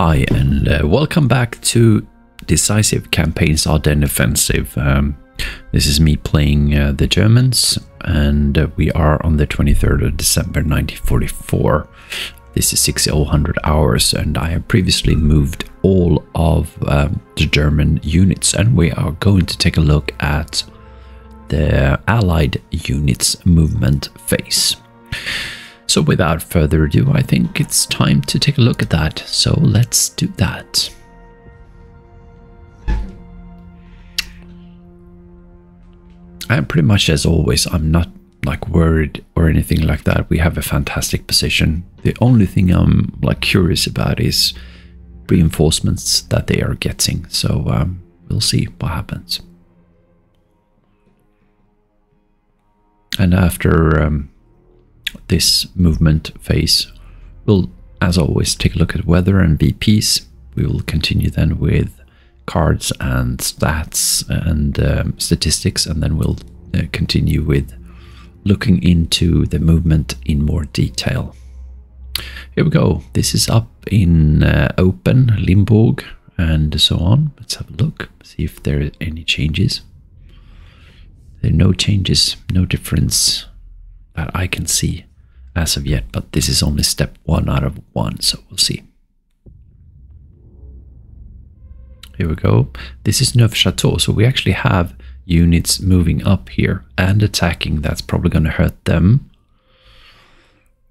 Hi, and welcome back to Decisive Campaign's Ardennes Offensive. This is me playing the Germans, and we are on the 23rd of December 1944. This is 6000 hours, and I have previously moved all of the German units, and we are going to take a look at the Allied units movement phase. So without further ado, I think it's time to take a look at that. So let's do that. And pretty much as always, I'm not like worried or anything like that. We have a fantastic position. The only thing I'm like curious about is reinforcements that they are getting. So we'll see what happens. And after this movement phase, we'll, as always, take a look at weather and VPs. We will continue then with cards and stats and statistics, and then we'll continue with looking into the movement in more detail. Here we go. This is up in Open, Limburg, and so on. Let's have a look, see if there are any changes. There are no changes, no difference that I can see as of yet, but this is only step 1 out of 1, so we'll see. Here we go. This is Neufchâteau, so we actually have units moving up here and attacking. That's probably going to hurt them.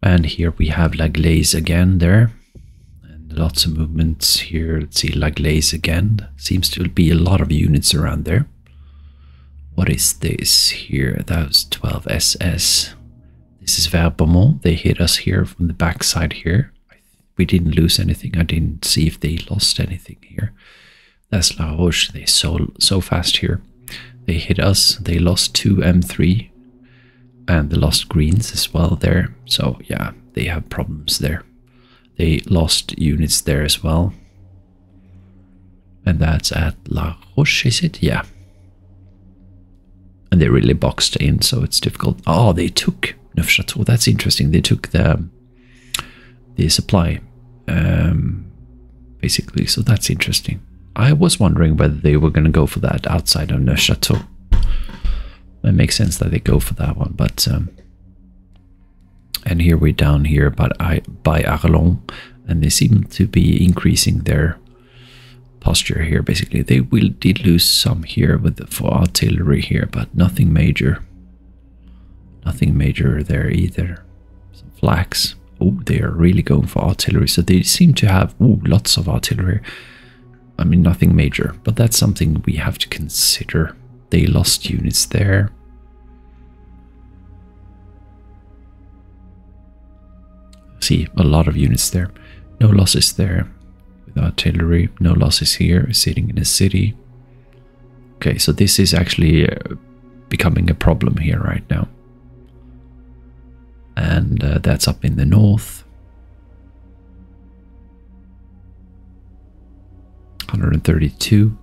And here we have La Glaise again there, and lots of movements here. Let's see, La Glaise again. Seems to be a lot of units around there. What is this here? That was 12 SS. This is Vermont. They hit us here from the backside here. We didn't lose anything. I didn't see if they lost anything here. That's La Roche. They're so fast here. They hit us. They lost 2 M3. And they lost greens as well there. So yeah, they have problems there. They lost units there as well. And that's at La Roche, is it? Yeah. And they really boxed in, so it's difficult. Oh, they took Neufchâteau. That's interesting. They took the supply, basically. So that's interesting. I was wondering whether they were going to go for that outside of Neufchâteau. It makes sense that they go for that one, but and here we're down here, but by Ardennes, and they seem to be increasing their posture here. Basically, they did lose some here for artillery here, but nothing major. Nothing major there either. Some flags. Oh, they are really going for artillery. So they seem to have lots of artillery. I mean, nothing major, but that's something we have to consider. They lost units there. See, a lot of units there. No losses there. With artillery, no losses here, sitting in a city. Okay, so this is actually becoming a problem here right now. And that's up in the north. 132.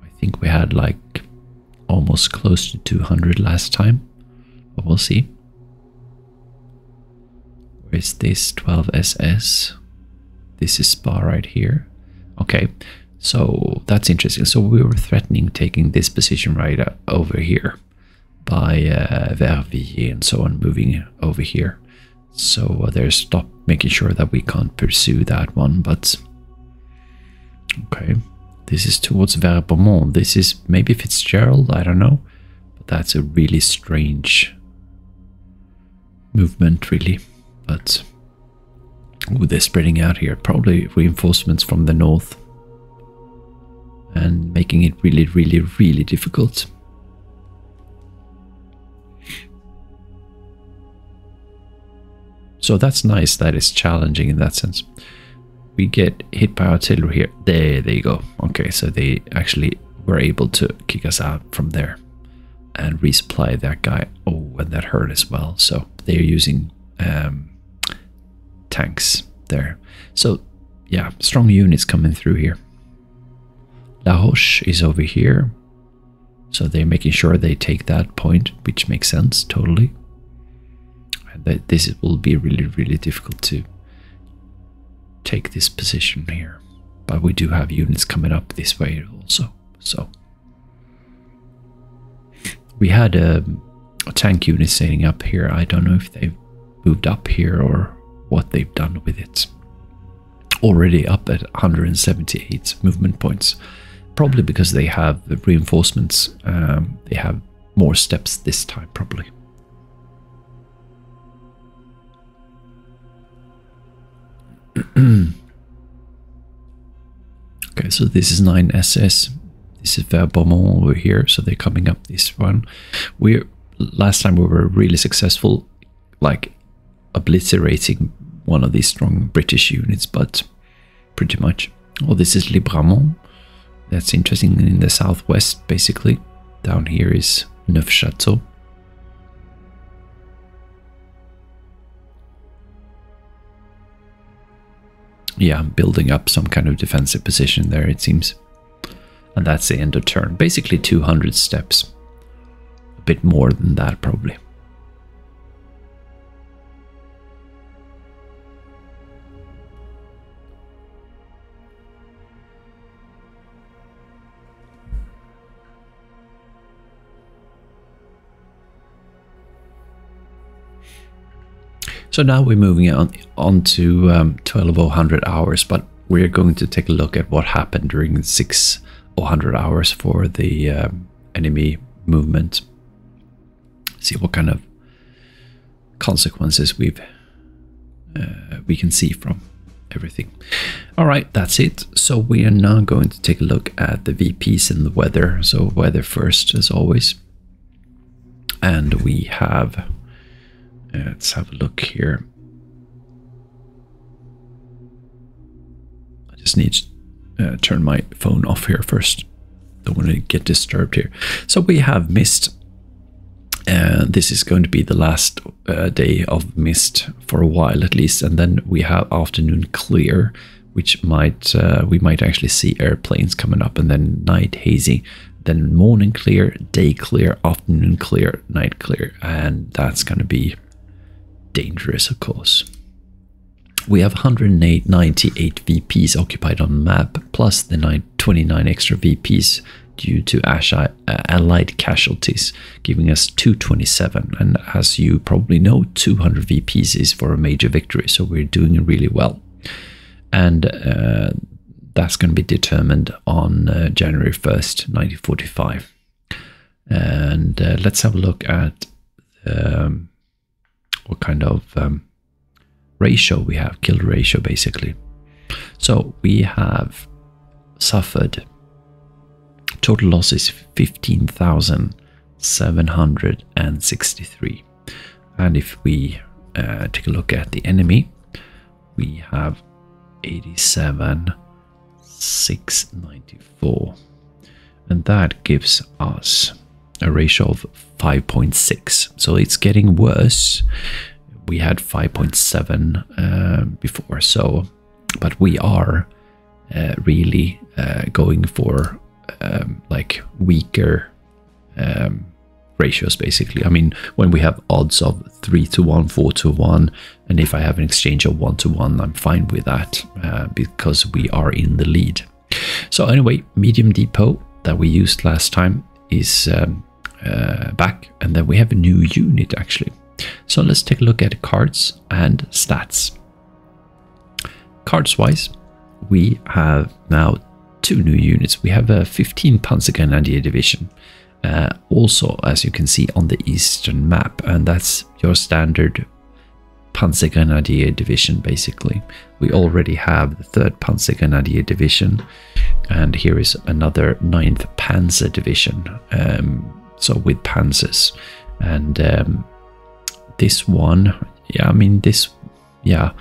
I think we had like almost close to 200 last time, but we'll see. Where is this 12 SS? This is Spa right here. Okay, so that's interesting. So we were threatening taking this position right over here by Verviers and so on, moving over here. So there's stop making sure that we can't pursue that one, but okay. This is towards Vermont. This is maybe Fitzgerald, I don't know, but that's a really strange movement, really. But they're spreading out here, probably reinforcements from the north, and making it really, really, really difficult. So that's nice. That is challenging in that sense. We get hit by artillery here. There you go. Okay, so they actually were able to kick us out from there and resupply that guy. Oh, and that hurt as well. So they're using tanks there. So yeah, strong units coming through here. La Roche is over here. So they're making sure they take that point, which makes sense totally. And that this will be really, really difficult to take this position here. But we do have units coming up this way also. So we had a tank unit setting up here. I don't know if they've moved up here or what they've done with it. Already up at 178 movement points. Probably because they have reinforcements. They have more steps this time, probably. Okay, so this is 9 SS. This is Beaumont over here, so they're coming up this one. Last time we were really successful, like obliterating one of these strong British units, but pretty much. Oh, this is Libramont. That's interesting, in the southwest, basically. Down here is Neufchâteau. Yeah, I'm building up some kind of defensive position there, it seems. And that's the end of turn. Basically 200 steps. A bit more than that, probably. So now we're moving on to 1200 hours, but we're going to take a look at what happened during 600 hours for the enemy movement. See what kind of consequences we can see from everything. All right, that's it. So we are now going to take a look at the VPs and the weather. So weather first, as always. And we have... let's have a look here. I just need to turn my phone off here first. Don't want to get disturbed here. So we have mist. This is going to be the last day of mist for a while at least. And then we have afternoon clear, which might we might actually see airplanes coming up. And then night hazy. Then morning clear, day clear, afternoon clear, night clear. And that's going to be dangerous, of course. We have 198 VPs occupied on the map, plus the 29 extra VPs due to allied casualties, giving us 227. And as you probably know, 200 VPs is for a major victory, so we're doing really well. And that's going to be determined on January 1st, 1945. And let's have a look at what kind of ratio we have, kill ratio basically. So we have suffered total losses 15,763. And if we take a look at the enemy, we have 87,694. And that gives us a ratio of 5.6. So it's getting worse. We had 5.7 before, so but we are really going for like weaker ratios basically. I mean, when we have odds of 3-to-1, 4-to-1, and if I have an exchange of 1-to-1, I'm fine with that because we are in the lead. So anyway, medium depot that we used last time is back, and then we have a new unit actually. So let's take a look at cards and stats. Cards wise, we have now 2 new units. We have a 15 Panzergrenadier division, also as you can see on the eastern map, and that's your standard Panzergrenadier division basically. We already have the 3rd Panzergrenadier division, and here is another 9th Panzer division, so with panzers. And this one, yeah, I mean this, yeah,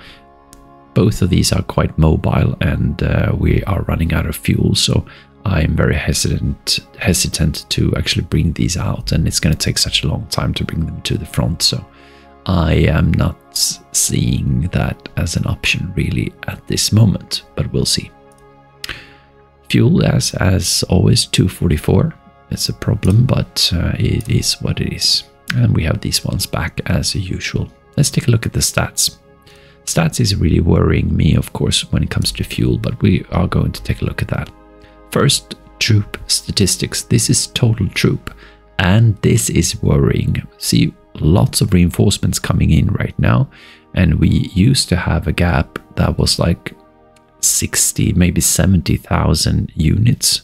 both of these are quite mobile, and we are running out of fuel, so I'm very hesitant to actually bring these out, and it's going to take such a long time to bring them to the front, so I am not seeing that as an option really at this moment, but we'll see. Fuel, as always, 244. It's a problem, but it is what it is. And we have these ones back as usual. Let's take a look at the stats. Stats is really worrying me, of course, when it comes to fuel, but we are going to take a look at that. First, troop statistics. This is total troop, and this is worrying. See, lots of reinforcements coming in right now, and we used to have a gap that was like 60, maybe 70,000 units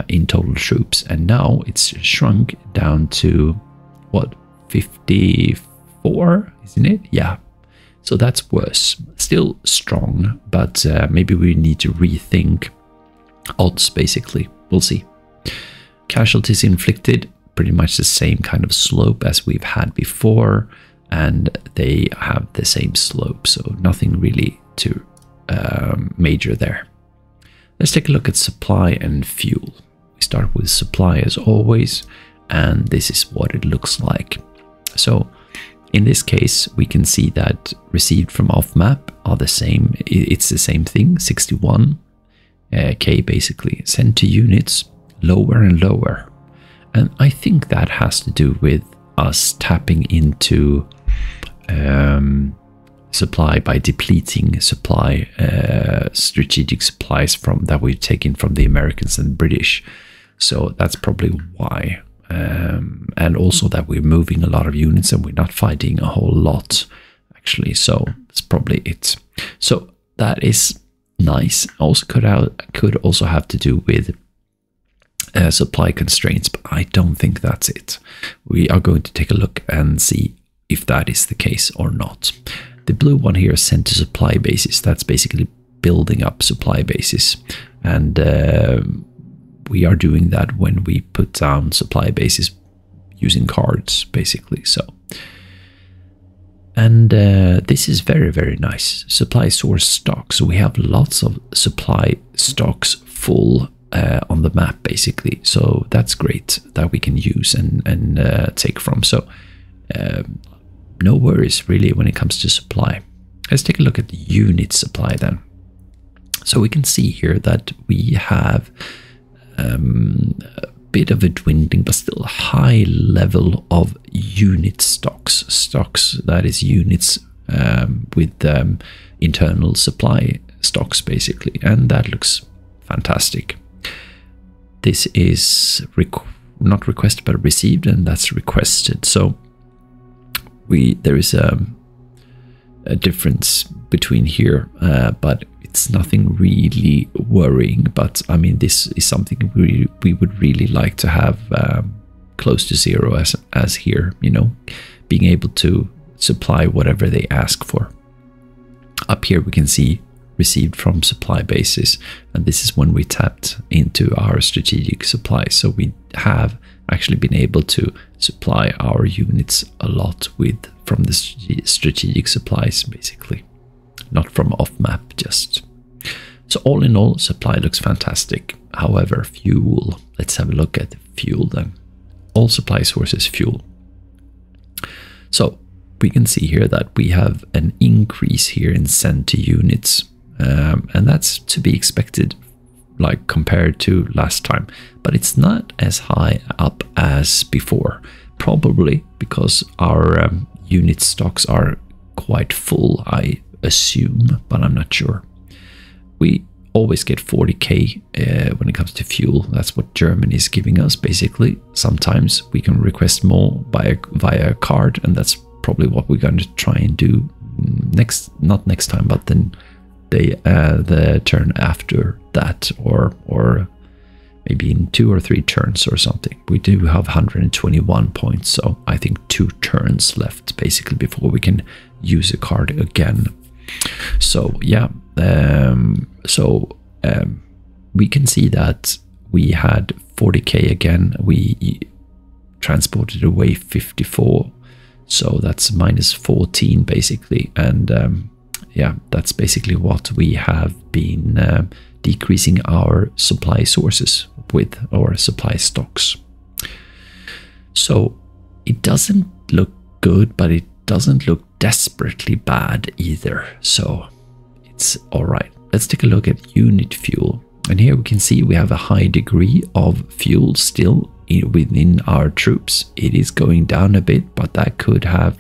in total troops, and now it's shrunk down to what, 54, isn't it? Yeah. So that's worse. Still strong, but maybe we need to rethink odds, basically. We'll see. Casualties inflicted, pretty much the same kind of slope as we've had before, and they have the same slope, so nothing really too major there. Let's take a look at supply and fuel. We start with supply as always, and this is what it looks like. So in this case, we can see that received from off-map are the same. It's the same thing, 61k basically. Sent to units, lower and lower. And I think that has to do with us tapping into supply by depleting supply, strategic supplies that we've taken from the Americans and British. So that's probably why. And also that we're moving a lot of units and we're not fighting a whole lot, actually. So it's probably it. So that is nice. Also could also have to do with supply constraints, but I don't think that's it. We are going to take a look and see if that is the case or not. The blue one here is sent to supply bases. That's basically building up supply bases, and we are doing that when we put down supply bases using cards, basically. So, and this is very, very nice. Supply source stock. So we have lots of supply stocks full on the map, basically. So that's great that we can use and take from. So no worries really when it comes to supply. Let's take a look at the unit supply then. So we can see here that we have a bit of a dwindling, but still a high level of unit stocks. That is units with internal supply stocks, basically, and that looks fantastic. This is not requested but received, and that's requested. So there is a difference between here, but it's nothing really worrying. But I mean, this is something we would really like to have close to zero as here, you know, being able to supply whatever they ask for. Up here we can see received from supply bases, and this is when we tapped into our strategic supply. So we have actually been able to supply our units a lot from the strategic supplies, basically, not from off map just. So all in all, supply looks fantastic. However, fuel, let's have a look at the fuel then. All supply sources fuel. So we can see here that we have an increase here in sent to units, and that's to be expected, like compared to last time, but it's not as high up as before, probably because our unit stocks are quite full, I assume, but I'm not sure. We always get 40k when it comes to fuel. That's what Germany is giving us, basically. Sometimes we can request more via a card, and that's probably what we're going to try and do not next time, but then the turn after that, or maybe in 2 or 3 turns or something. We do have 121 points, so I think 2 turns left basically before we can use a card again. So yeah, we can see that we had 40k again. We transported away 54, so that's minus 14 basically, and yeah, that's basically what we have been decreasing our supply sources with, or supply stocks. So it doesn't look good, but it doesn't look desperately bad either, so it's all right. Let's take a look at unit fuel, and here we can see we have a high degree of fuel still within our troops. It is going down a bit, but that could have,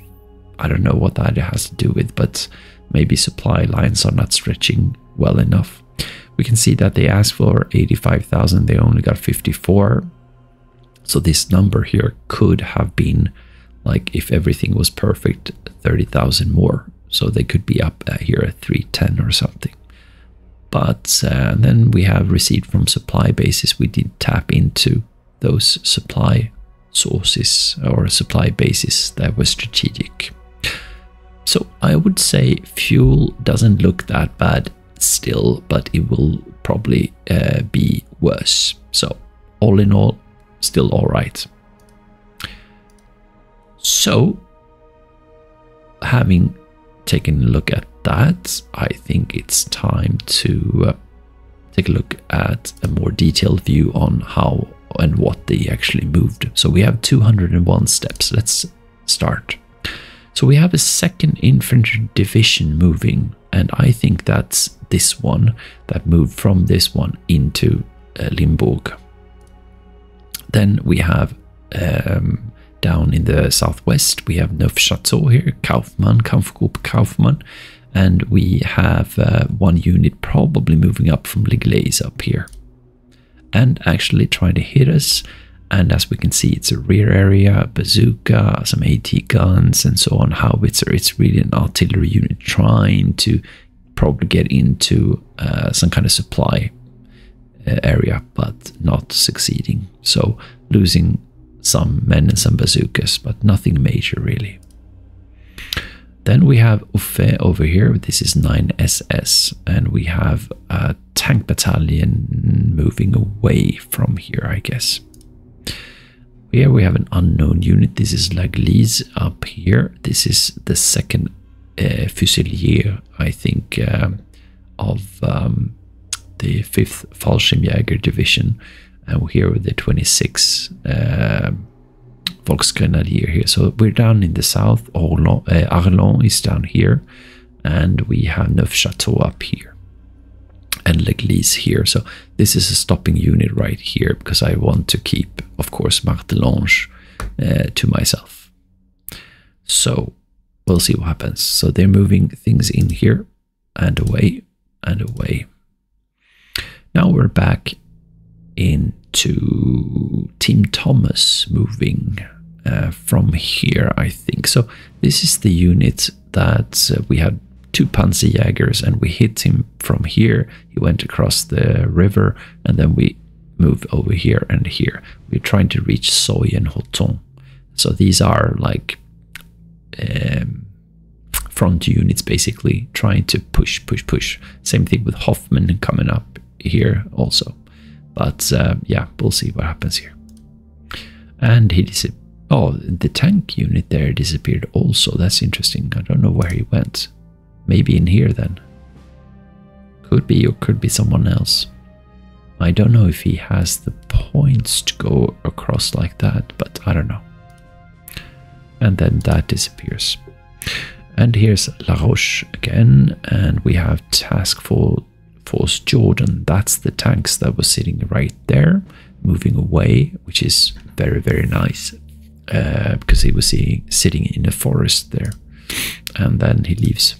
I don't know what that has to do with, but maybe supply lines are not stretching well enough. We can see that they asked for 85,000, they only got 54. So this number here could have been, like, if everything was perfect, 30,000 more. So they could be up here at 310 or something. But then we have received from supply bases. We did tap into those supply sources or supply bases that were strategic. So I would say fuel doesn't look that bad still, but it will probably be worse. So all in all, still all right. So having taken a look at that, I think it's time to take a look at a more detailed view on how and what they actually moved. So we have 201 steps. Let's start. So we have a 2nd Infantry Division moving, and I think that's this one that moved from this one into Limburg. Then we have down in the southwest, we have Neufchâteau here, Kaufmann, Kampfgruppe Kaufmann, and we have one unit probably moving up from Liglaise up here and actually trying to hit us. And as we can see, it's a rear area, bazooka, some AT guns and so on, howitzer. It's really an artillery unit trying to probably get into some kind of supply area, but not succeeding. So losing some men and some bazookas, but nothing major really. Then we have Uffe over here. This is 9SS, and we have a tank battalion moving away from here, I guess. Here we have an unknown unit. This is L'Église up here. This is the 2nd Fusilier, I think, of the 5th Fallschirmjäger Division. And here with the 26th Volksgrenadier here. So we're down in the south. Ardennes is down here. And we have Neufchâteau up here. And L'Église here. So this is a stopping unit right here, because I want to keep, of course, Martelange to myself. So we'll see what happens. So they're moving things in here and away and away. Now we're back into Team Thomas moving from here, I think. So this is the unit that we had 2 Panzerjägers, and we hit him from here. He went across the river, and then we moved over here and here. We're trying to reach Soy and Hoton. So these are like front units, basically trying to push. Same thing with Hoffman coming up here also. But yeah, we'll see what happens here. And he disappeared. Oh, the tank unit there disappeared also. That's interesting. I don't know where he went. Maybe in here then. Could be, or could be someone else. I don't know if he has the points to go across like that, but I don't know. And then that disappears. And here's La Roche again, and we have Task Force Jordan. That's the tanks that was sitting right there, moving away, which is very, very nice, because he was sitting in a forest there. And then he leaves.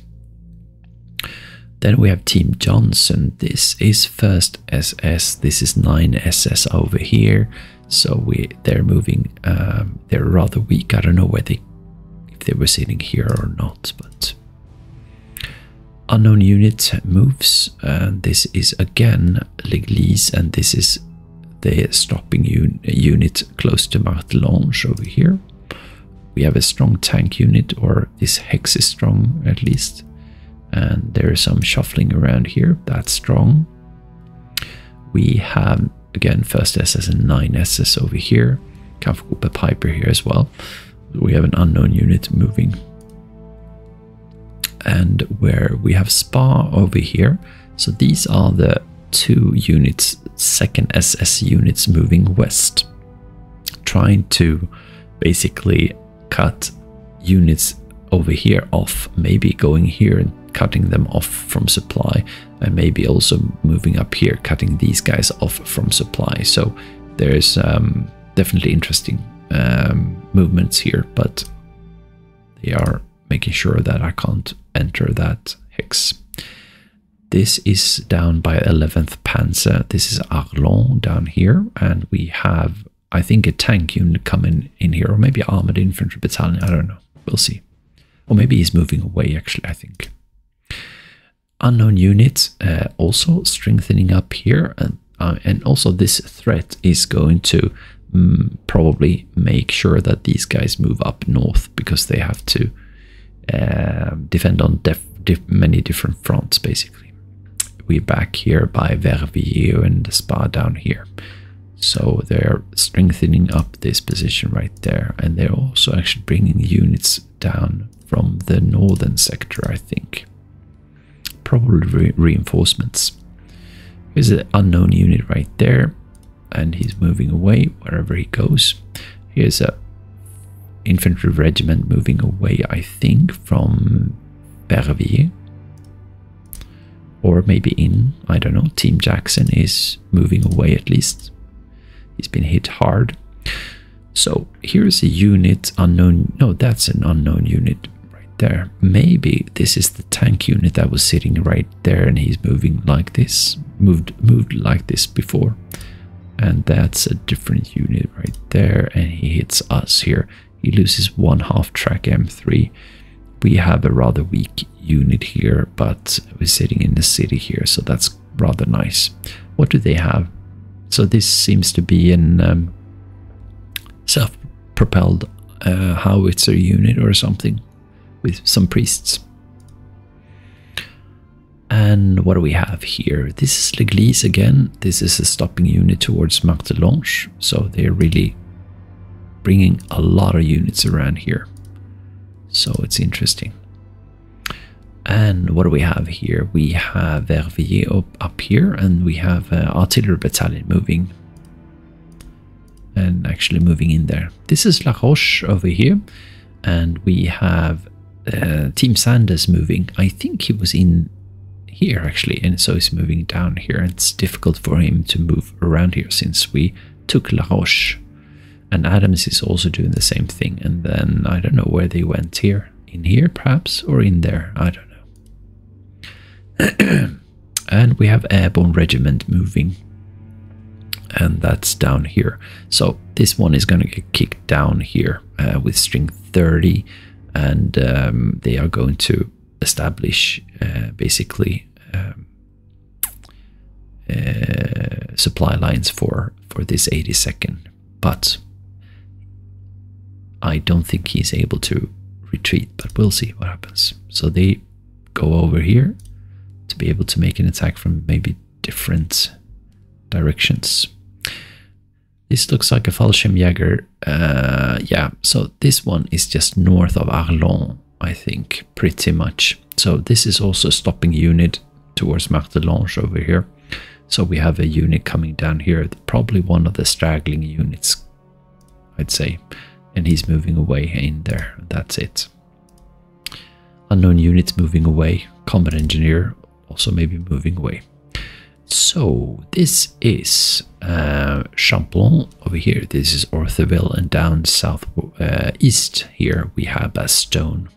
Then we have Team Johnson. This is 1st SS. This is 9SS over here. So they're moving. They're rather weak. I don't know if they were sitting here or not. But unknown unit moves. This is again L'Église, and this is the stopping unit close to Martelange over here. We have a strong tank unit, or this hex is strong at least. And there is some shuffling around here. That's strong. We have, again, 1st SS and 9SS over here. Kampfgruppe Piper here as well. We have an unknown unit moving. And where we have Spa over here. So these are the 2 units, 2nd SS units moving west. Trying to basically cut units over here off. Maybe going here and cutting them off from supply, and maybe also moving up here, cutting these guys off from supply. So there's definitely interesting movements here, but they are making sure that I can't enter that hex. This is down by 11th Panzer. This is Ardennes down here, and we have, I think, a tank unit coming in here, or maybe armored infantry battalion. I don't know. We'll see. Or maybe he's moving away, actually, I think. Unknown units also strengthening up here, and also this threat is going to probably make sure that these guys move up north, because they have to defend on many different fronts, basically. We're back here by Verviers and the Spa down here. So they're strengthening up this position right there, and they're also actually bringing units down from the northern sector, I think. Probably reinforcements. Here's an unknown unit right there, and he's moving away wherever he goes. Here's a infantry regiment moving away, I think, from Verviers. Or maybe in, I don't know, Team Jackson is moving away at least. He's been hit hard. So here's a unit, unknown, no, that's an unknown unit right there. Maybe this is the tank unit that was sitting right there, and he's moving like this, moved like this before. And that's a different unit right there, and he hits us here. He loses one half-track M3. We have a rather weak unit here, but we're sitting in the city here, so that's rather nice. What do they have? So this seems to be an self-propelled howitzer unit or something with some priests. And what do we have here? This is L'Église again. This is a stopping unit towards Martelange, so they're really bringing a lot of units around here. So it's interesting. And what do we have here? We have Verviers up here, and we have artillery battalion moving. And actually moving in there. This is La Roche over here. And we have Team Sanders moving. I think he was in here actually, and so he's moving down here. It's difficult for him to move around here since we took La Roche. And Ardennes is also doing the same thing. And then I don't know where they went here. In here perhaps, or in there, I don't know. And we have Airborne Regiment moving. And that's down here. So this one is going to get kicked down here with strength 30. And they are going to establish basically supply lines for this 82nd. But I don't think he's able to retreat, but we'll see what happens. So they go over here to be able to make an attack from maybe different directions. This looks like a Fallschirmjäger. Yeah, so this one is just north of Arlon, I think, pretty much. So this is also a stopping unit towards Martelange over here. So we have a unit coming down here, probably one of the straggling units, I'd say. And he's moving away in there. That's it. Unknown units moving away. Combat engineer also maybe moving away. So this is Champlon over here. This is Ortherville, and down south east here we have Bastogne.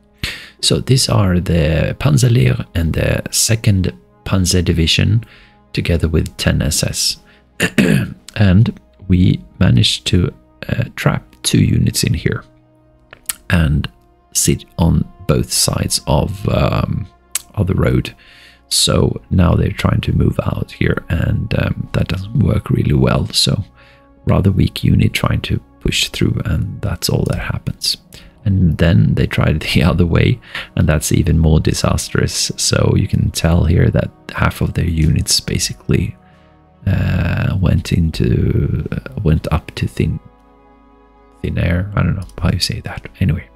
So these are the Panzerlehr and the 2nd Panzer Division together with 10 SS. And we managed to trap 2 units in here and sit on both sides of the road. So now they're trying to move out here, and that doesn't work really well. So rather weak unit trying to push through, and that's all that happens. And then they tried the other way, and that's even more disastrous. So you can tell here that half of their units basically went up to thin air. I don't know how you say that. Anyway,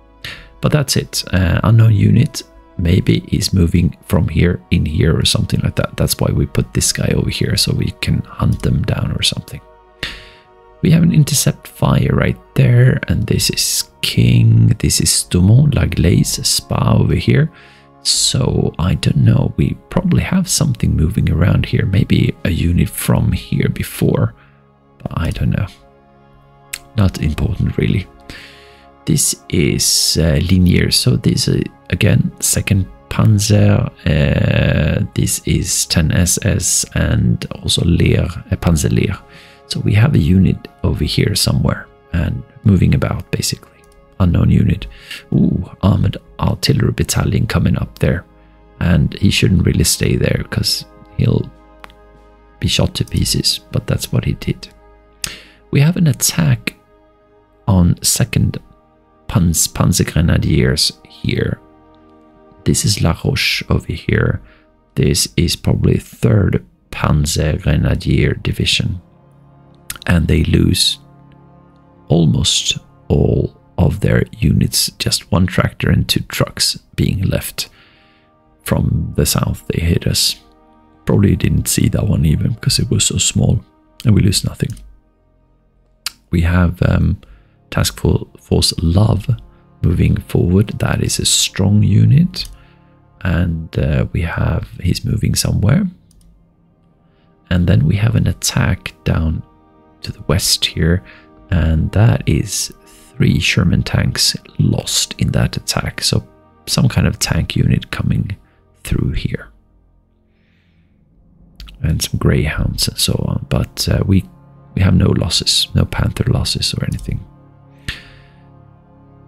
but that's it. Unknown unit. Maybe he's moving from here in here or something like that. That's why we put this guy over here, so we can hunt them down or something. We have an intercept fire right there, and this is King. This is Stoumont, La Glaise, Spa over here. So I don't know. We probably have something moving around here. Maybe a unit from here before, but I don't know. Not important really. This is Linear. So this is again 2nd Panzer. This is 10 SS and also Lehr, Panzer Lehr. So we have a unit over here somewhere and moving about basically. Unknown unit. Ooh, armored artillery battalion coming up there. And he shouldn't really stay there because he'll be shot to pieces, but that's what he did. We have an attack on 2nd Panzer Grenadiers here. This is La Roche over here. This is probably 3rd Panzer Grenadier Division. And they lose almost all of their units, just 1 tractor and 2 trucks being left from the south. They hit us. Probably didn't see that one even because it was so small, and we lose nothing. We have Task Force Love moving forward. That is a strong unit, and he's moving somewhere. And then we have an attack down to the west here, and that is 3 Sherman tanks lost in that attack. So some kind of tank unit coming through here. And some Greyhounds and so on. But we have no losses, no Panther losses or anything.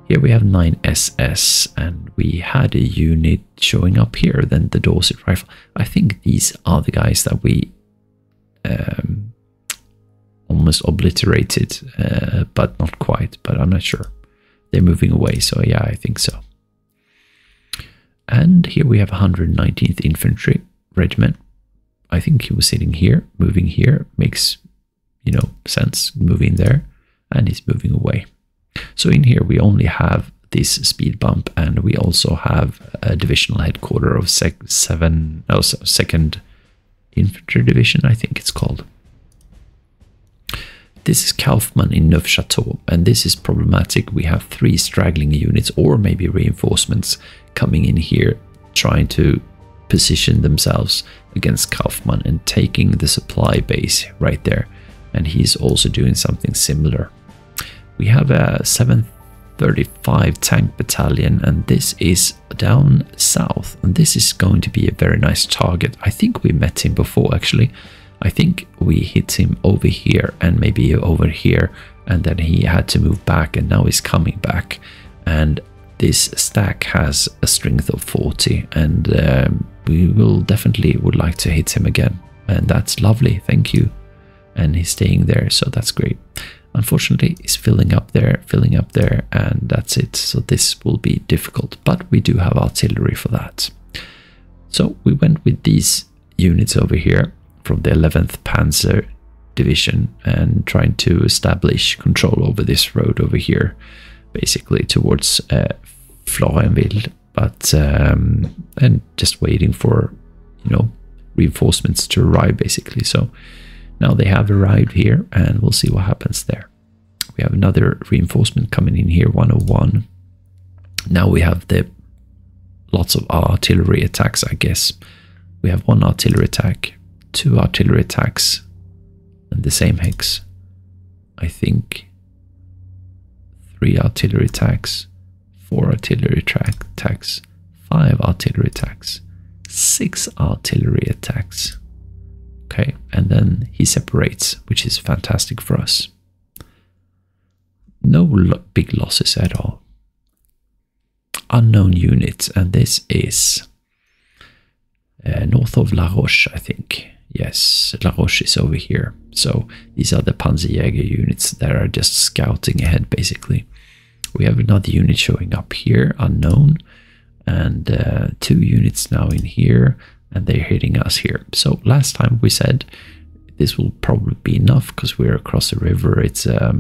Here we have 9 SS, and we had a unit showing up here, then the Dorset Rifle. I think these are the guys that we almost obliterated, but not quite, but I'm not sure. They're moving away, so yeah, I think so. And here we have 119th Infantry Regiment. I think he was sitting here, moving here, makes, sense, moving there, and he's moving away. So in here we only have this speed bump, and we also have a divisional headquarter of 2nd Infantry Division, I think it's called. This is Kaufmann in Neufchâteau, and this is problematic. We have 3 straggling units, or maybe reinforcements, coming in here, trying to position themselves against Kaufmann and taking the supply base right there. And he's also doing something similar. We have a 735 tank battalion, and this is down south, and this is going to be a very nice target. I think we met him before, actually. I think we hit him over here and maybe over here, and then he had to move back, and now he's coming back. And this stack has a strength of 40, and we will definitely would like to hit him again. And that's lovely, thank you. And he's staying there, so that's great. Unfortunately, it's filling up there, and that's it. So this will be difficult, but we do have artillery for that. So we went with these units over here from the 11th Panzer Division and trying to establish control over this road over here, basically towards Florenville, but and just waiting for reinforcements to arrive, basically. So now they have arrived here, and we'll see what happens there. We have another reinforcement coming in here, 101. Now we have lots of artillery attacks, I guess. We have 1 artillery attack, 2 artillery attacks, and the same hex. I think 3 artillery attacks, 4 artillery attacks, 5 artillery attacks, 6 artillery attacks. Okay, and then he separates, which is fantastic for us. No big losses at all. Unknown units, and this is north of La Roche, I think. Yes, La Roche is over here. So these are the Panzerjäger units that are just scouting ahead, basically. We have another unit showing up here, unknown, and 2 units now in here, and they're hitting us here. So last time we said this will probably be enough because we're across the river. It's a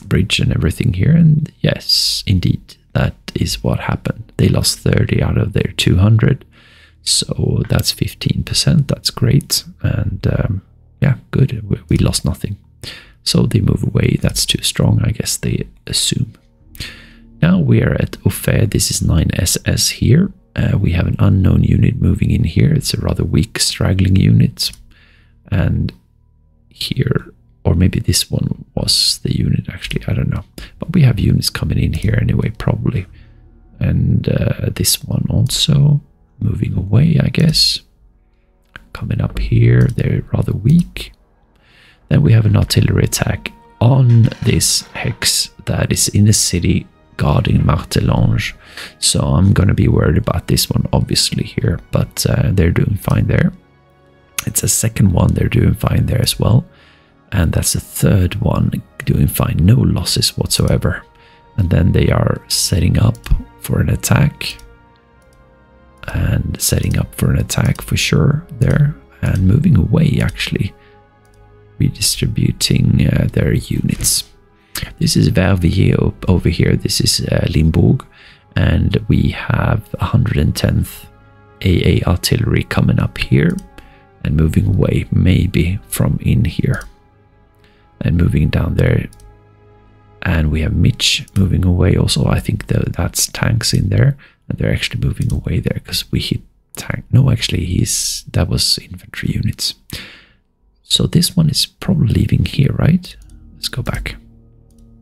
bridge and everything here, and yes, indeed, that is what happened. They lost 30 out of their 200. So that's 15%, that's great, and yeah, good, we lost nothing. So they move away, that's too strong, I guess they assume. Now we are at Ophir, this is 9SS here. We have an unknown unit moving in here, it's a rather weak straggling unit. And here, or maybe this one was the unit actually, I don't know. But we have units coming in here anyway, probably. And this one also. moving away, I guess. Coming up here, they're rather weak. Then we have an artillery attack on this hex that is in the city guarding Martelange. So I'm going to be worried about this one, obviously, here. But they're doing fine there. It's a second one, they're doing fine there as well. And that's the third one, doing fine, no losses whatsoever. And then they are setting up for an attack. And setting up for an attack for sure there. And moving away, actually. Redistributing their units. This is Verviers over here. This is Limbourg. And we have 110th AA artillery coming up here. And moving away, maybe from in here. And moving down there. And we have Mitch moving away also. I think that's tanks in there. And they're actually moving away there because we hit tank. No, actually, that was infantry units. So this one is probably leaving here, right? Let's go back.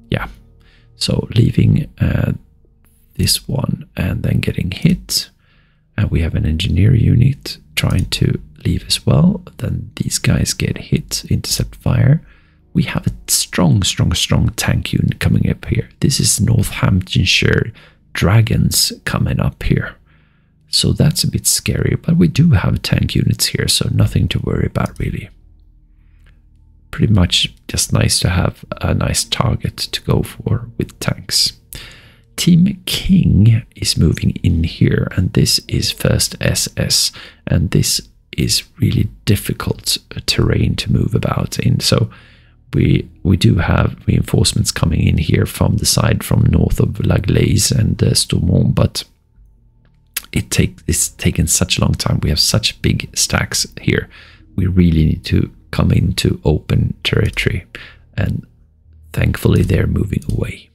Yeah. So leaving this one and then getting hit. And we have an engineer unit trying to leave as well. Then these guys get hit, intercept fire. We have a strong tank unit coming up here. This is Northamptonshire Dragons coming up here. So that's a bit scary, but we do have tank units here, so nothing to worry about really. Pretty much just nice to have a nice target to go for with tanks. Team King is moving in here, and this is 1st SS, and this is really difficult terrain to move about in. So we do have reinforcements coming in here from the side from north of La Glaise and Stourmont, but it's taken such a long time. We have such big stacks here. We really need to come into open territory, and thankfully they're moving away.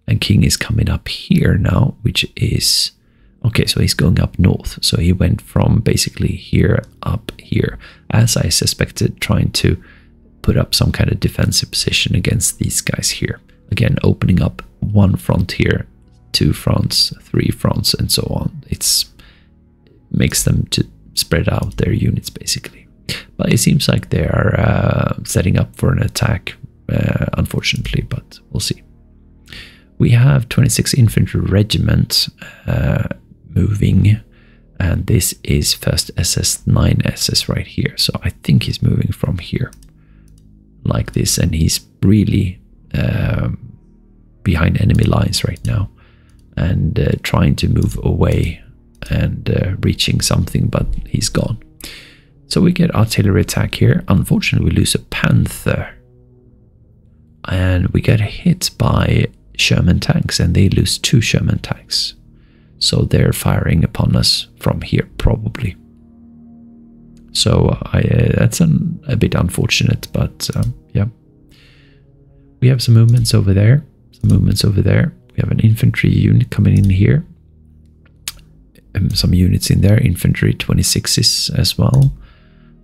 And King is coming up here now, which is okay. So he's going up north. So he went from basically here up here, as I suspected, trying to put up some kind of defensive position against these guys here. Again, opening up one front here, 2 fronts, 3 fronts, and so on. It makes them to spread out their units basically. But it seems like they are setting up for an attack, unfortunately, but we'll see. We have 26 Infantry Regiment moving, and this is 1st SS 9 SS right here. So I think he's moving from here like this, and he's really behind enemy lines right now, and trying to move away and reaching something, but he's gone. So we get artillery attack here. Unfortunately, we lose a Panther, and we get hit by Sherman tanks, and they lose 2 Sherman tanks. So they're firing upon us from here probably. So that's a bit unfortunate, but yeah. We have some movements over there. We have an infantry unit coming in here. Some units in there, infantry 26s as well.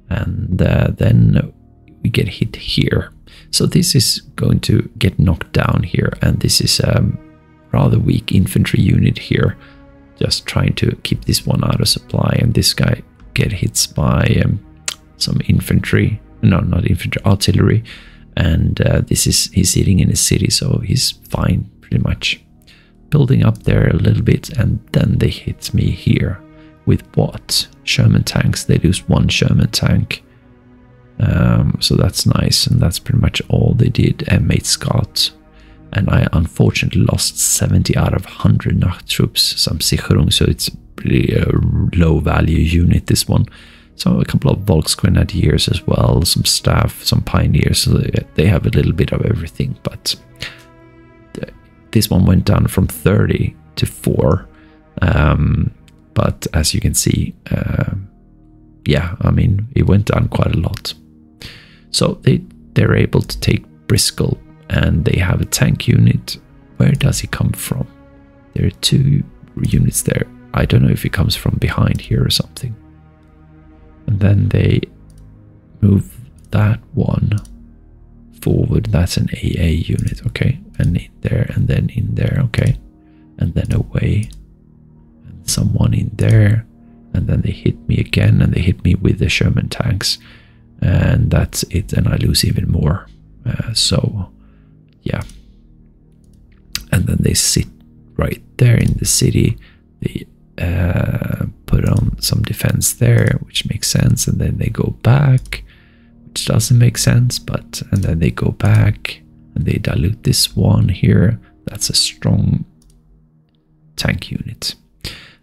And then we get hit here. So this is going to get knocked down here, and this is a rather weak infantry unit here, just trying to keep this one out of supply. And this guy get hit by some infantry, no, not infantry, artillery, and he's sitting in a city, so he's fine pretty much. Building up there a little bit, and then they hit me here with what? Sherman tanks. They lose 1 Sherman tank. So that's nice, and that's pretty much all they did. M8 Scott, and I unfortunately lost 70 out of 100 Nachttroops, some Sicherung, so it's really a low value unit, this one. So a couple of Volksgrenadiers as well, some staff, some pioneers, so they have a little bit of everything, but this one went down from 30 to 4, but as you can see, yeah, I mean, it went down quite a lot. So they're able to take Bristol, and they have a tank unit. Where does he come from? There are 2 units there. I don't know if he comes from behind here or something. And then they move that one forward. That's an AA unit, okay. And in there, and then in there, okay. And then away. And someone in there, and then they hit me again, and they hit me with the Sherman tanks, and that's it, and I lose even more. So yeah, and then they sit right there in the city. They put on some defense there, which makes sense, and then they go back, which doesn't make sense, but and then they go back and they dilute this one here. That's a strong tank unit.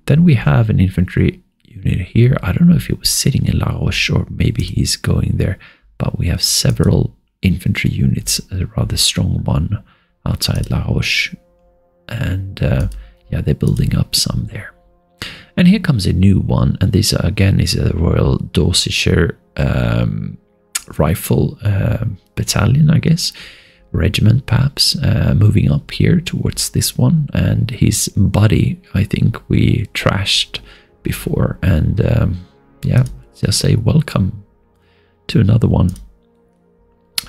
Then we have an infantry unit here. I don't know if he was sitting in La Roche or maybe he's going there, but we have several infantry units, a rather strong one outside La Roche, and yeah, they're building up some there. And here comes a new one, and this again is a Royal Dorsetshire Rifle Battalion, I guess, regiment perhaps, moving up here towards this one, and his buddy I think we trashed before, and yeah, just say welcome to another one.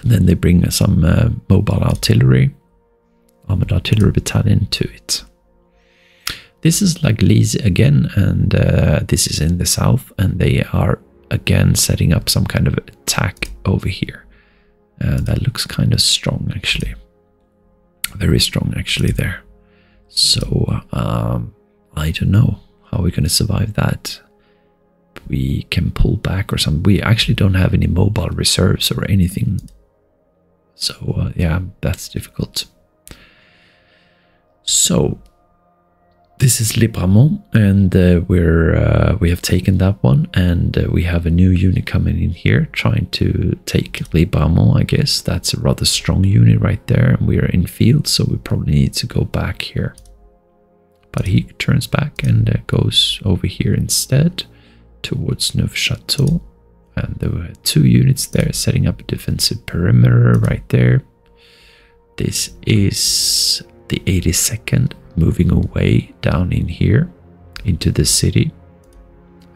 And then they bring some mobile artillery, armored artillery battalion to it. This is like Lise again, and this is in the south, and they are again setting up some kind of attack over here. That looks kind of strong actually, very strong actually there. So I don't know how we're going to survive that. We can pull back or something. We actually don't have any mobile reserves or anything, so yeah, that's difficult. So this is Libramont, and we have taken that one, and we have a new unit coming in here trying to take Libramont. I guess that's a rather strong unit right there, and we are in field, so we probably need to go back here. But he turns back and goes over here instead towards Neufchâteau, and there were 2 units there setting up a defensive perimeter right there. This is the 82nd moving away down in here into the city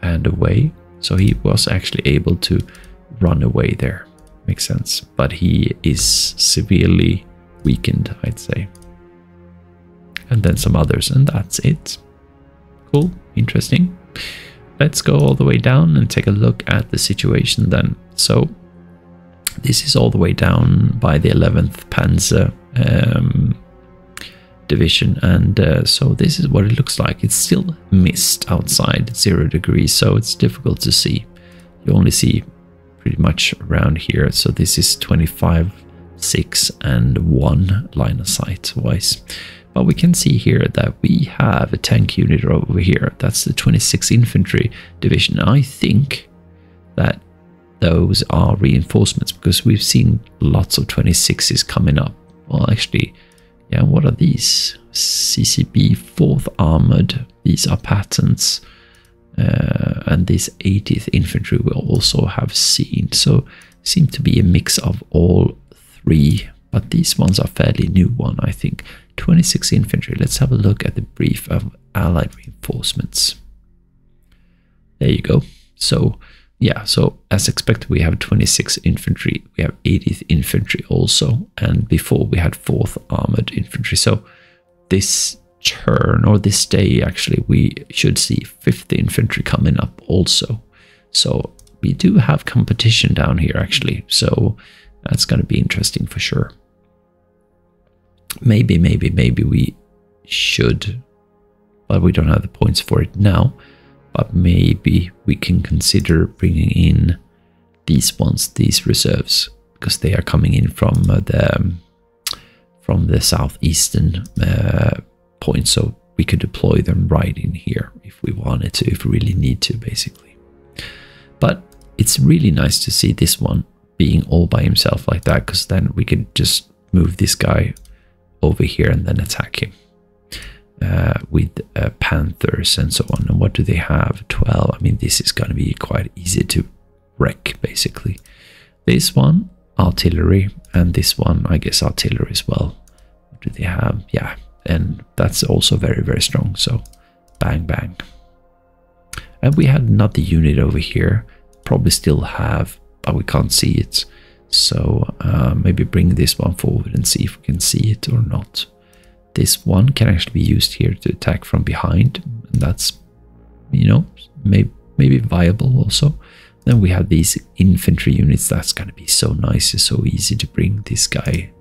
and away. So he was actually able to run away there. Makes sense. But he is severely weakened, I'd say. And then some others, and that's it. Cool, interesting. Let's go all the way down and take a look at the situation then. So this is all the way down by the 11th Panzer division, and so this is what it looks like. It's still mist outside, 0 degrees, so it's difficult to see. You only see pretty much around here. So this is 25, 6 and 1 line of sight wise, but we can see here that we have a tank unit over here. That's the 26th Infantry Division. I think that those are reinforcements, because we've seen lots of 26s coming up. Well, actually, yeah, what are these? CCB 4th Armored. These are patents. And this 80th Infantry we also have seen. So seem to be a mix of all 3. But these ones are fairly new one, I think. 26th Infantry. Let's have a look at the brief of Allied reinforcements. There you go. So yeah, so as expected, we have 26th Infantry, we have 80th Infantry also, and before we had 4th Armored Infantry. So this turn, or this day actually, we should see 5th Infantry coming up also. So we do have competition down here actually, so that's going to be interesting for sure. Maybe we should, but we don't have the points for it now. But maybe we can consider bringing in these ones, these reserves, because they are coming in from the southeastern point. So we could deploy them right in here if we wanted to, if we really need to, basically. But it's really nice to see this one being all by himself like that, because then we could just move this guy over here and then attack him. With Panthers and so on. And what do they have? 12. I mean, this is going to be quite easy to wreck, basically. This one, artillery, and this one, I guess, artillery as well. What do they have? Yeah, and that's also very, very strong. So, bang, bang. And we had another unit over here. Probably still have, but we can't see it. So, maybe bring this one forward and see if we can see it or not. This one can actually be used here to attack from behind, and that's you know, maybe viable also. Then we have these infantry units. That's going to be so nice. It's so easy to bring this guy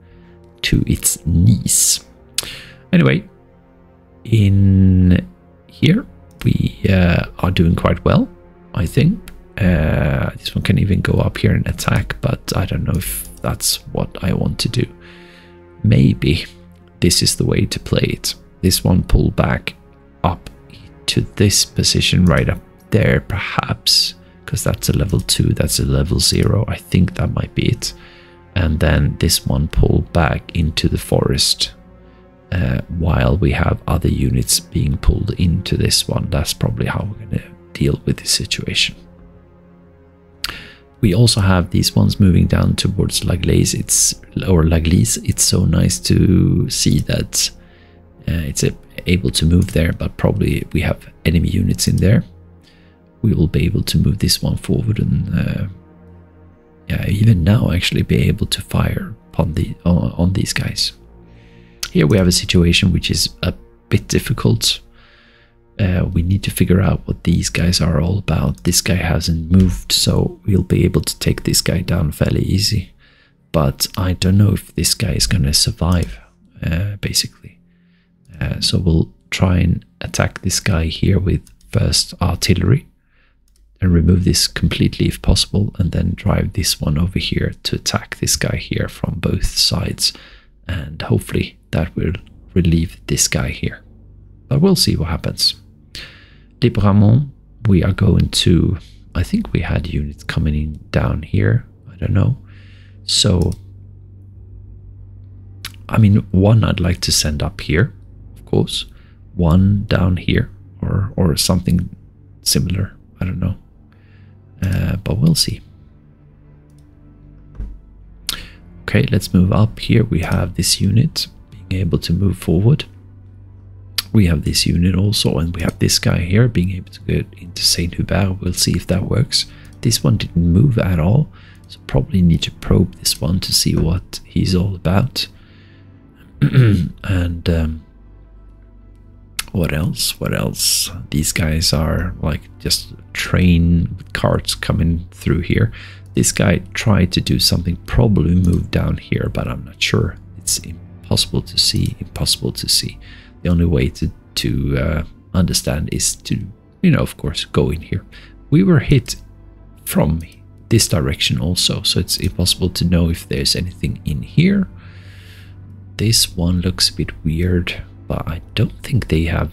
to its knees. Anyway, in here we are doing quite well, I think. This one can even go up here and attack, but I don't know if that's what I want to do. Maybe this is the way to play it. This one pull back up to this position right up there, perhaps, because that's a level 2, that's a level 0. I think that might be it. And then this one pull back into the forest while we have other units being pulled into this one. That's probably how we're going to deal with this situation. We also have these ones moving down towards Laglaise. It's so nice to see that it's able to move there, but probably we have enemy units in there. We will be able to move this one forward and yeah, even now actually be able to fire upon on these guys. Here we have a situation which is a bit difficult. We need to figure out what these guys are all about. This guy hasn't moved, so we'll be able to take this guy down fairly easy. But I don't know if this guy is going to survive, basically. So we'll try and attack this guy here with first artillery and remove this completely if possible, and then drive this one over here to attack this guy here from both sides. And hopefully that will relieve this guy here. But we'll see what happens. Libramont, we are going to, I think we had units coming in down here. I don't know. So, I mean, one I'd like to send up here, of course. One down here or something similar. I don't know. But we'll see. Okay, let's move up here. We have this unit being able to move forward. We have this unit also, and we have this guy here being able to get into Saint Hubert. We'll see if that works. This one didn't move at all, so probably need to probe this one to see what he's all about. And what else? What else? These guys are like just train with carts coming through here. This guy tried to do something, probably move down here, but I'm not sure. It's impossible to see. Impossible to see. The only way to understand is to, you know, of course, go in here. We were hit from this direction also, so it's impossible to know if there's anything in here. This one looks a bit weird, but I don't think they have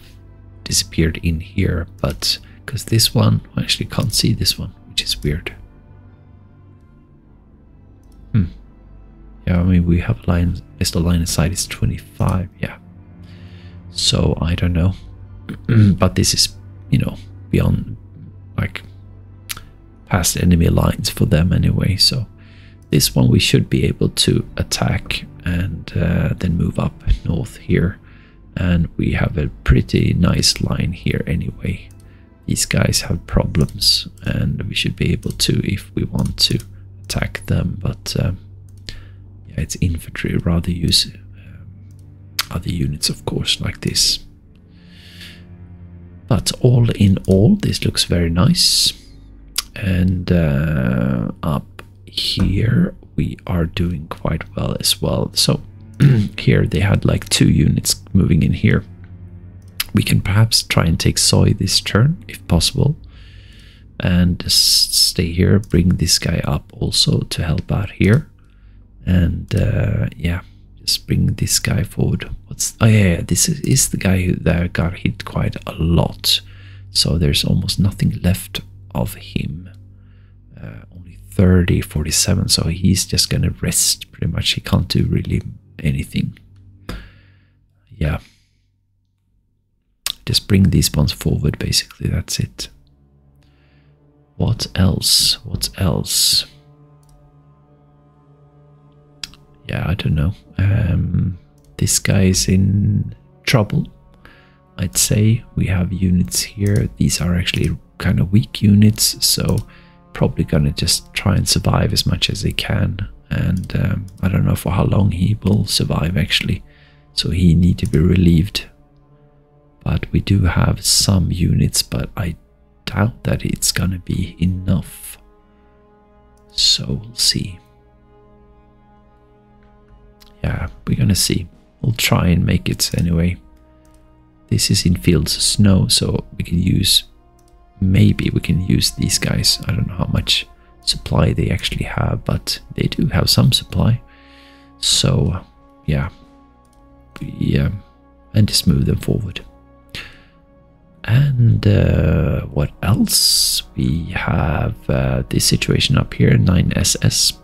disappeared in here, but because this one, I actually can't see this one, which is weird. Yeah, I mean, we have a line, as the line of sight is 25, yeah. So I don't know, but this is, you know, beyond, like, past enemy lines for them anyway. So this one we should be able to attack and then move up north here, and we have a pretty nice line here anyway. These guys have problems, and we should be able to, if we want to, attack them. But yeah, it's infantry. Rather use other units, of course, like this. But all in all, this looks very nice. And up here we are doing quite well as well. So here they had like 2 units moving in here. We can perhaps try and take Soy this turn if possible, and just stay here, bring this guy up also to help out here. And yeah, just bring this guy forward. Oh yeah, this is the guy that got hit quite a lot, so there's almost nothing left of him. Only 30, 47, so he's just gonna rest pretty much. He can't do really anything. Yeah, just bring these ones forward, basically. That's it. What else? What else? Yeah, I don't know. This guy is in trouble, I'd say. We have units here. These are actually kind of weak units, so probably gonna just try and survive as much as they can. And I don't know for how long he will survive, actually. So he need to be relieved. But we do have some units, but I doubt that it's gonna be enough. So we'll see. Yeah, we're gonna see. We'll try and make it anyway. This is in fields of snow, so we can use, maybe we can use these guys. I don't know how much supply they actually have, but they do have some supply. So yeah, and just move them forward. And what else? We have this situation up here, 9SS.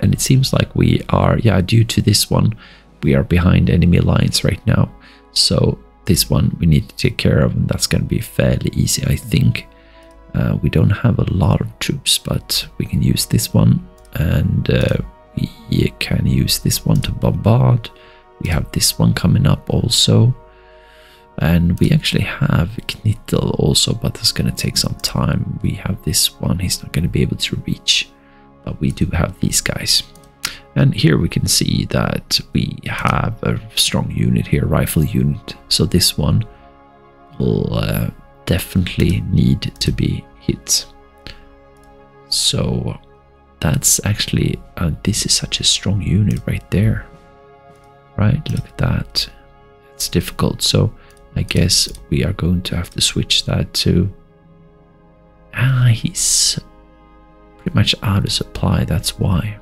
And it seems like we are, yeah, due to this one, we are behind enemy lines right now. So this one we need to take care of, and that's going to be fairly easy, I think. We don't have a lot of troops, but we can use this one, and we can use this one to bombard. We have this one coming up also. And we actually have Knittel also, but that's going to take some time. We have this one, he's not going to be able to reach. But we do have these guys. And here we can see that we have a strong unit here, rifle unit. So this one will definitely need to be hit. So that's actually, this is such a strong unit right there. Right, look at that. It's difficult. So I guess we are going to have to switch that to... he's pretty much out of supply, that's why.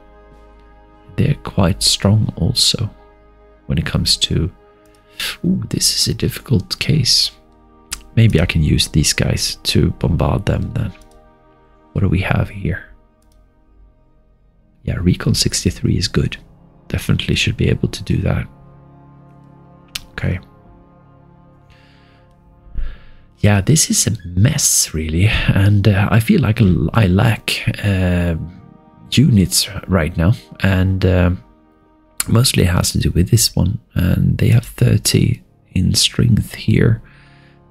They're quite strong also when it comes to... Ooh, this is a difficult case. Maybe I can use these guys to bombard them then. What do we have here? Yeah, Recon 63 is good. Definitely should be able to do that. Okay. Yeah, this is a mess, really, and I feel like I lack units right now, and mostly it has to do with this one, and they have 30 in strength here.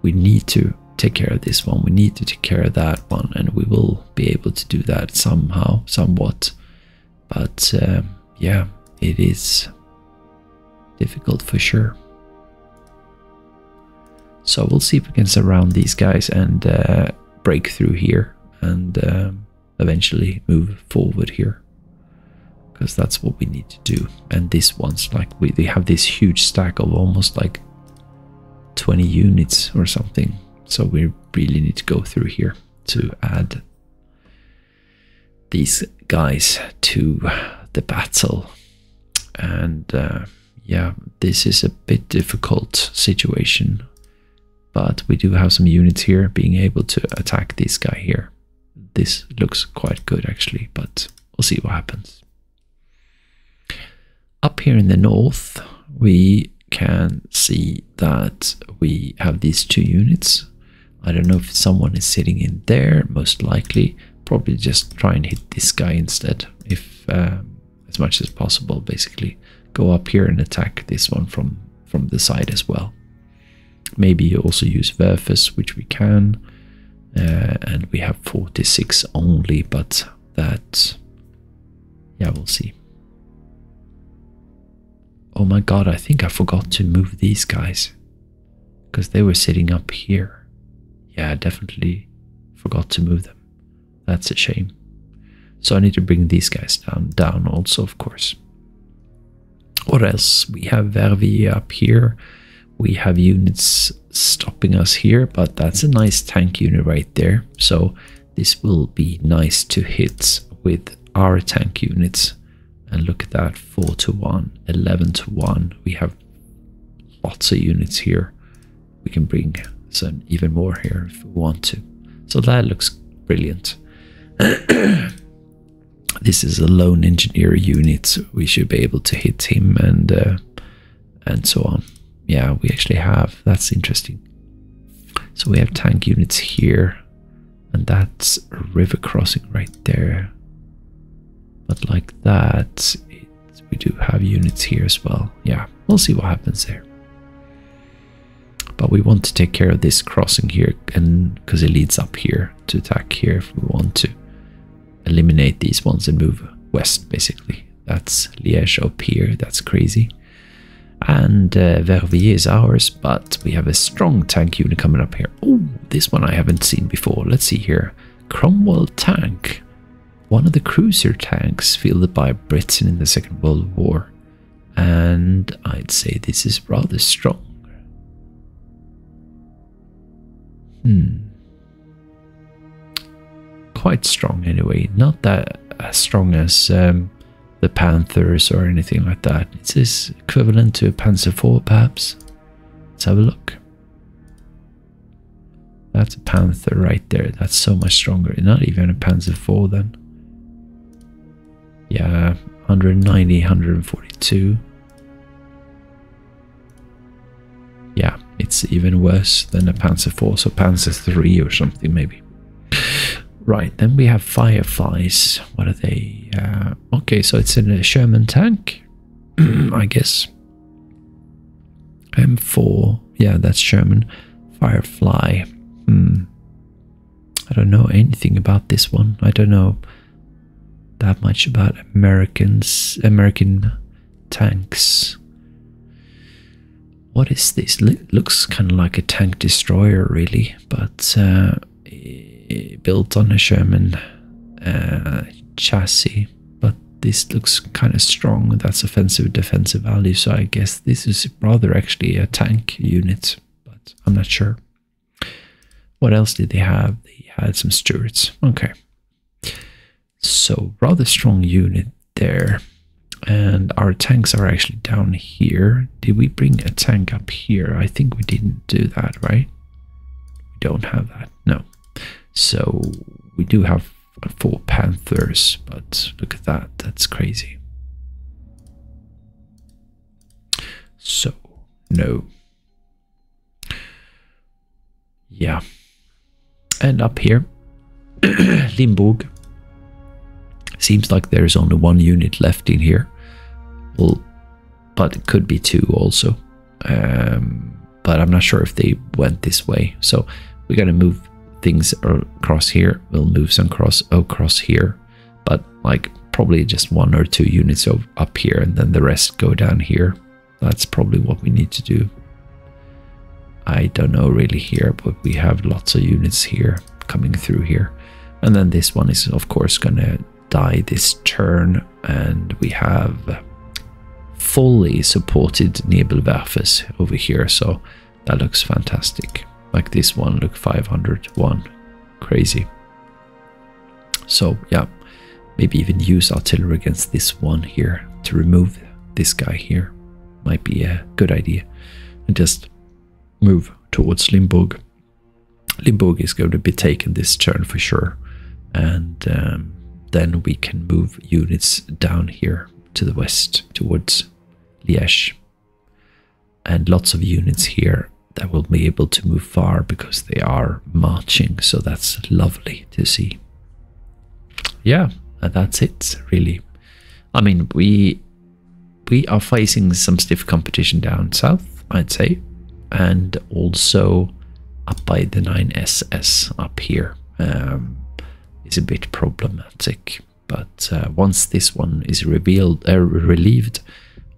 We need to take care of this one, we need to take care of that one, and we will be able to do that somehow, somewhat, but yeah, it is difficult for sure. So we'll see if we can surround these guys and break through here and eventually move forward here. Because that's what we need to do. And this one's like, they have this huge stack of almost like 20 units or something. So we really need to go through here to add these guys to the battle. And yeah, this is a bit difficult situation. But we do have some units here being able to attack this guy here. This looks quite good actually, but we'll see what happens. Up here in the north, we can see that we have these two units. I don't know if someone is sitting in there, most likely. Probably just try and hit this guy instead, if as much as possible, basically. Go up here and attack this one from the side as well. Maybe also use Werfers, which we can, and we have 46 only, but that, yeah, we'll see. Oh my god, I think I forgot to move these guys, because they were sitting up here. Yeah, I definitely forgot to move them. That's a shame. So I need to bring these guys down also, of course. What else? We have Verviers up here. We have units stopping us here, but that's a nice tank unit right there. So this will be nice to hit with our tank units. And look at that, 4-1, 11-1. We have lots of units here. We can bring some even more here if we want to. So that looks brilliant. This is a lone engineer unit. We should be able to hit him and so on. Yeah, we actually have. That's interesting. So we have tank units here, and that's a river crossing right there. But like that, we do have units here as well. Yeah, we'll see what happens there. But we want to take care of this crossing here, and because it leads up here to attack here if we want to eliminate these ones and move west, basically. That's Liège up here. That's crazy. And Verviers is ours, but we have a strong tank unit coming up here. Oh, this one I haven't seen before. Let's see here. Cromwell tank. One of the cruiser tanks fielded by Britain in the Second World War. And I'd say this is rather strong. Quite strong anyway. Not that as strong as the Panthers or anything like that. It is equivalent to a Panzer IV perhaps. Let's have a look. That's a Panther right there. That's so much stronger. Not even a Panzer IV then. Yeah, 190, 142. Yeah, it's even worse than a Panzer IV. So Panzer III or something maybe. Right, then we have Fireflies. What are they? Okay, so it's in a Sherman tank, I guess. M4. Yeah, that's Sherman. Firefly. I don't know anything about this one. I don't know that much about American tanks. What is this? Looks kind of like a tank destroyer, really, but built on a Sherman chassis. But this looks kind of strong. That's offensive defensive value, so I guess this is rather actually a tank unit, but I'm not sure. What else did they have? They had some Stuarts. Okay. So rather strong unit there. And our tanks are actually down here. Did we bring a tank up here? I think we didn't do that, right? We don't have that. No. So we do have 4 Panthers, but look at that. That's crazy. So, no. Yeah. And up here, Limburg. Seems like there's only 1 unit left in here. Well, but it could be 2 also. But I'm not sure if they went this way. So we're going to move things across here. We'll move some across here. But like probably just 1 or 2 units up here, and then the rest go down here. That's probably what we need to do. I don't know really here, but we have lots of units here coming through here. And then this one is of course gonna die this turn, and we have fully supported Nebelwerfers over here, so that looks fantastic. Like this one, look, 501, crazy. So yeah, maybe even use artillery against this one here to remove this guy here. Might be a good idea. And just move towards Limburg. Limburg is going to be taken this turn for sure, and then we can move units down here to the west towards Liège, and lots of units here that will be able to move far because they are marching, so that's lovely to see. Yeah, and that's it really. I mean, we are facing some stiff competition down south, I'd say, and also up by the 9SS up here is a bit problematic. But once this one is relieved,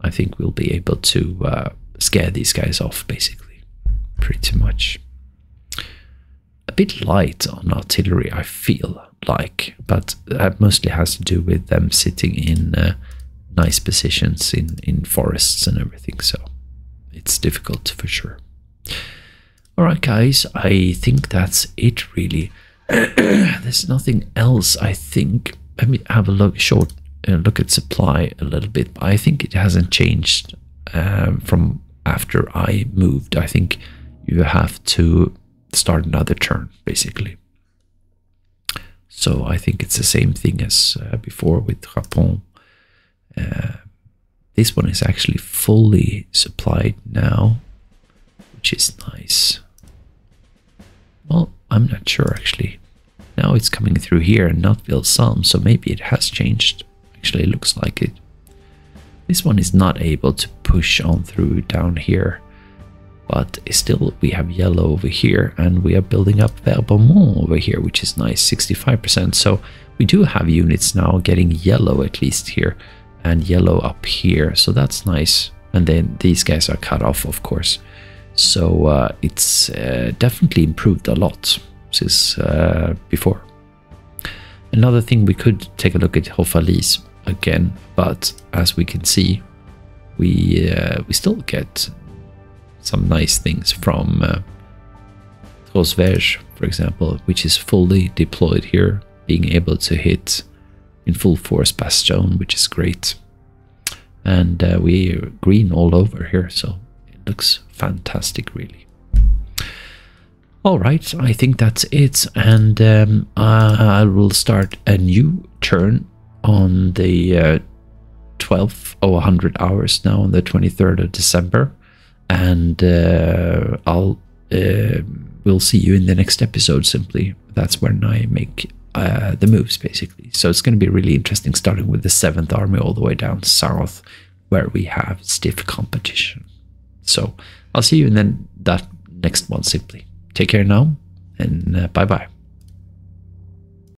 I think we'll be able to scare these guys off, basically, pretty much. A bit light on artillery, I feel like, but that mostly has to do with them sitting in nice positions in forests and everything, so it's difficult for sure. Alright guys, I think that's it really. There's nothing else, I think. Let me have a look at supply a little bit. I think it hasn't changed from after I moved. I think you have to start another turn, basically. So I think it's the same thing as before with Japon. This one is actually fully supplied now, which is nice. Well, I'm not sure actually. Now it's coming through here and not Vilsam, so maybe it has changed. Actually, it looks like it. This one is not able to push on through down here, but still we have yellow over here, and we are building up Verbomont over here, which is nice, 65%. So we do have units now getting yellow at least here, and yellow up here, so that's nice. And then these guys are cut off, of course. So it's definitely improved a lot since before. Another thing, we could take a look at Hofallis again, but as we can see, we still get some nice things from Rosverge, for example, which is fully deployed here, being able to hit in full force Bastion, which is great. And we're green all over here, so it looks fantastic, really. All right, I think that's it, and I will start a new turn on the 12th of 100 hours now, on the 23rd of December, and we'll see you in the next episode. Simply, that's when I make the moves, basically. So it's going to be really interesting, starting with the 7th Army all the way down south, where we have stiff competition. So I'll see you in that next one, simply. Take care now, and bye-bye.